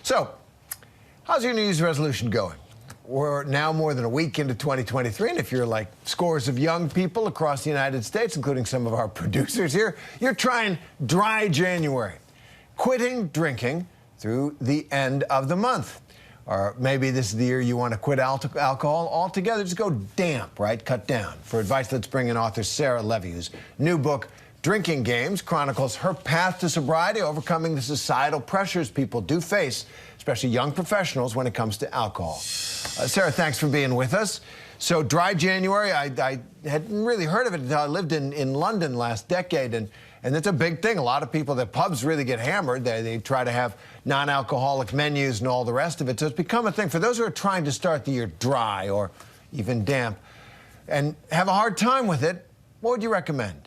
So, how's your New Year's resolution going? We're now more than a week into 2023, and if you're like scores of young people across the United States, including some of our producers here, you're trying dry January, quitting drinking through the end of the month. Or maybe this is the year you want to quit alcohol altogether. Just go damp, right? Cut down. For advice, let's bring in author Sarah Levy, whose new book, Drinking Games, chronicles her path to sobriety, overcoming the societal pressures people do face, especially young professionals, when it comes to alcohol. Sarah, thanks for being with us. So dry January, I hadn't really heard of it until I lived in London last decade, and it's a big thing. A lot of people, the pubs really get hammered. They try to have non-alcoholic menus and all the rest of it. So it's become a thing. For those who are trying to start the year dry or even damp and have a hard time with it, what would you recommend?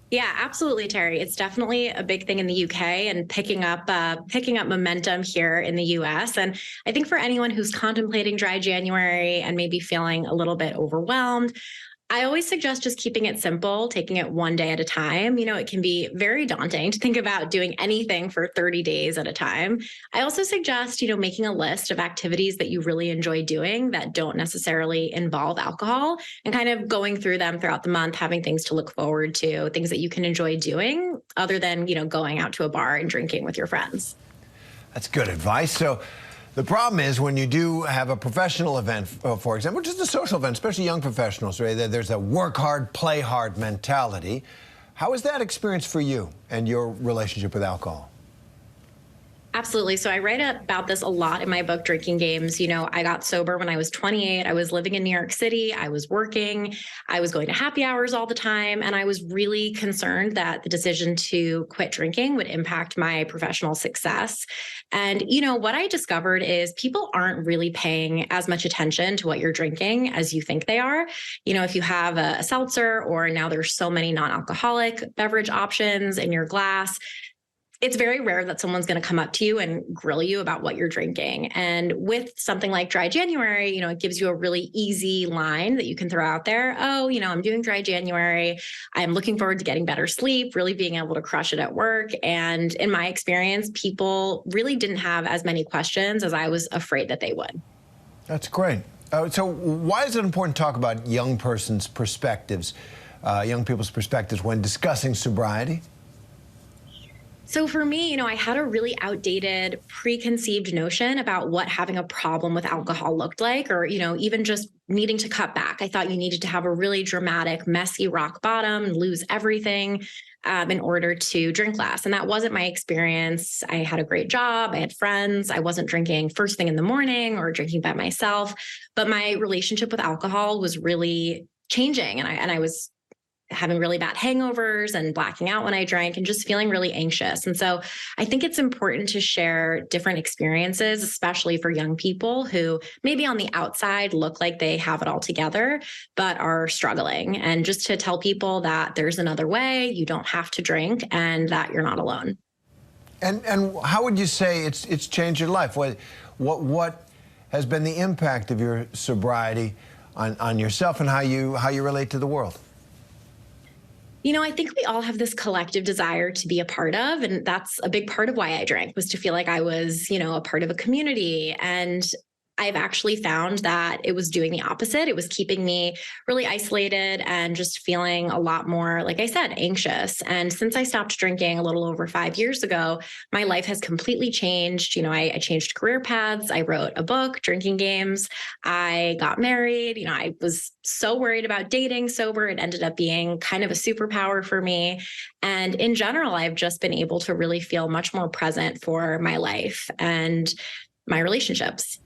Yeah, absolutely, Terry. It's definitely a big thing in the UK and picking up momentum here in the US. And I think for anyone who's contemplating dry January and maybe feeling a little bit overwhelmed, I always suggest just keeping it simple, taking it one day at a time. You know, it can be very daunting to think about doing anything for 30 days at a time. I also suggest, making a list of activities that you really enjoy doing that don't necessarily involve alcohol and kind of going through them throughout the month, having things to look forward to, things that you can enjoy doing other than, going out to a bar and drinking with your friends. That's good advice. So the problem is when you do have a professional event, for example, just a social event, especially young professionals, right? There's a work hard, play hard mentality. How was that experience for you and your relationship with alcohol? Absolutely. So I write about this a lot in my book, Drinking Games. I got sober when I was 28. I was living in New York City. I was working. I was going to happy hours all the time. And I was really concerned that the decision to quit drinking would impact my professional success. And, what I discovered is people aren't really paying as much attention to what you're drinking as you think they are. If you have a seltzer, or now there's so many non-alcoholic beverage options in your glass, it's very rare that someone's going to come up to you and grill you about what you're drinking. And with something like dry January, it gives you a really easy line that you can throw out there. Oh, I'm doing dry January. I'm looking forward to getting better sleep, really being able to crush it at work. And in my experience, people really didn't have as many questions as I was afraid that they would. That's great. So why is it important to talk about young people's perspectives when discussing sobriety? So for me, I had a really outdated, preconceived notion about what having a problem with alcohol looked like, or, even just needing to cut back. I thought you needed to have a really dramatic, messy rock bottom and lose everything in order to drink less. And that wasn't my experience. I had a great job. I had friends. I wasn't drinking first thing in the morning or drinking by myself. But my relationship with alcohol was really changing. And I was having really bad hangovers and blacking out when I drank and just feeling really anxious. And so I think it's important to share different experiences, especially for young people who maybe on the outside look like they have it all together, but are struggling. And just to tell people that there's another way, you don't have to drink, and that you're not alone. And how would you say it's changed your life? What has been the impact of your sobriety on yourself and how you relate to the world? I think we all have this collective desire to be a part of, and that's a big part of why I drank, was to feel like I was, a part of a community. And I've actually found that it was doing the opposite. It was keeping me really isolated and just feeling a lot more, like I said, anxious. And since I stopped drinking a little over 5 years ago, my life has completely changed. I changed career paths. I wrote a book, Drinking Games. I got married. I was so worried about dating sober. It ended up being kind of a superpower for me. And in general, I've just been able to really feel much more present for my life and my relationships.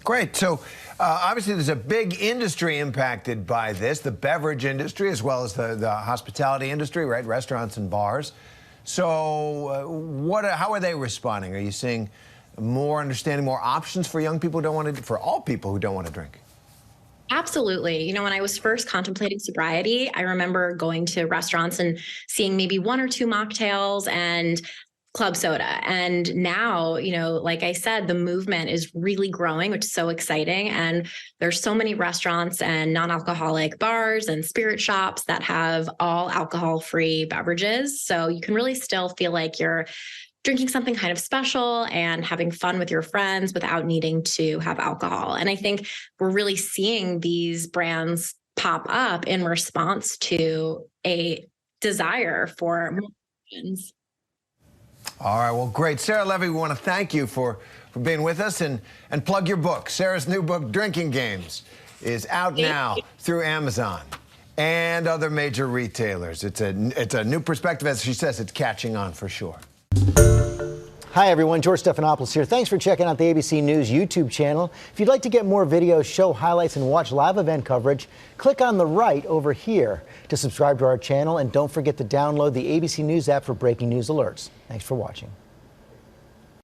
Great. So obviously there's a big industry impacted by this, the beverage industry as well as the hospitality industry, right? Restaurants and bars. So how are they responding? Are you seeing more understanding, more options for young people who don't want to, for all people who don't want to drink? Absolutely. When I was first contemplating sobriety, I remember going to restaurants and seeing maybe one or two mocktails and club soda. And now, like I said, the movement is really growing, which is so exciting. And there's so many restaurants and non-alcoholic bars and spirit shops that have all alcohol-free beverages. So you can really still feel like you're drinking something kind of special and having fun with your friends without needing to have alcohol. And I think we're really seeing these brands pop up in response to a desire for more options. All right, well, great. Sarah Levy, we want to thank you for being with us and plug your book. Sarah's new book, Drinking Games, is out now through Amazon and other major retailers. It's a new perspective. As she says, it's catching on for sure. Hi, everyone. George Stephanopoulos here. Thanks for checking out the ABC News YouTube channel. If you'd like to get more videos, show highlights, and watch live event coverage, click on the right over here to subscribe to our channel. And don't forget to download the ABC News app for breaking news alerts. Thanks for watching.